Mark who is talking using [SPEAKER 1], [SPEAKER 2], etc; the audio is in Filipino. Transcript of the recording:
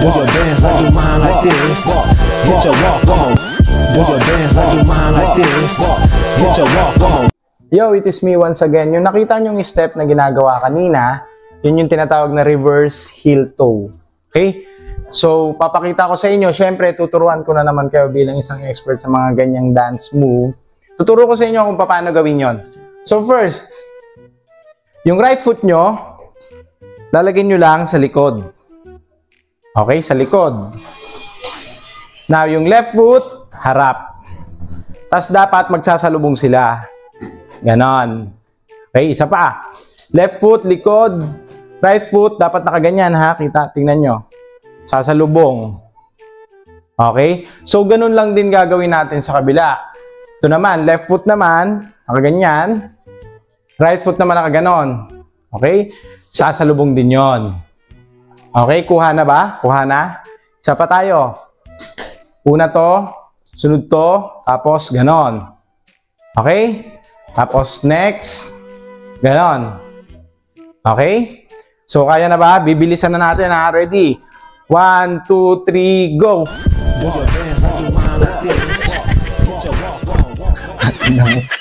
[SPEAKER 1] Do your dance like you mine like this. Hit your walk on. Do your dance like you mine like this. Hit your walk on.
[SPEAKER 2] Yo, it is me once again. Yung nakita nyo yung step na ginagawa kanina, yun yung tinatawag na reverse heel toe. Okay? So, papakita ko sa inyo. Syempre, tuturuan ko na naman kayo bilang isang expert sa mga ganyang dance move. Tuturo ko sa inyo kung paano gawin yon. So, first, yung right foot nyo, lalagyan nyo lang sa likod. Okay? Sa likod. Now, yung left foot, harap. Tapos, dapat magsasalubong sila. Ganon. Okay, isa pa. Left foot, likod. Right foot, dapat nakaganyan ha. Kita, tingnan nyo. Sasalubong. Okay? So, ganun lang din gagawin natin sa kabila. Ito naman, left foot naman, nakaganyan. Right foot naman nakaganon. Okay? Sasalubong din yon. Okay, kuha na ba? Kuha na? Isa pa tayo. Una to, sunod to, tapos ganon. Okay? Tapos next, ganon. Okay? So, kaya na ba? Bibilisan na natin ha. Ready? 1, 2, 3, go!
[SPEAKER 1] Do your dance like you mine like this. Hit your walk on.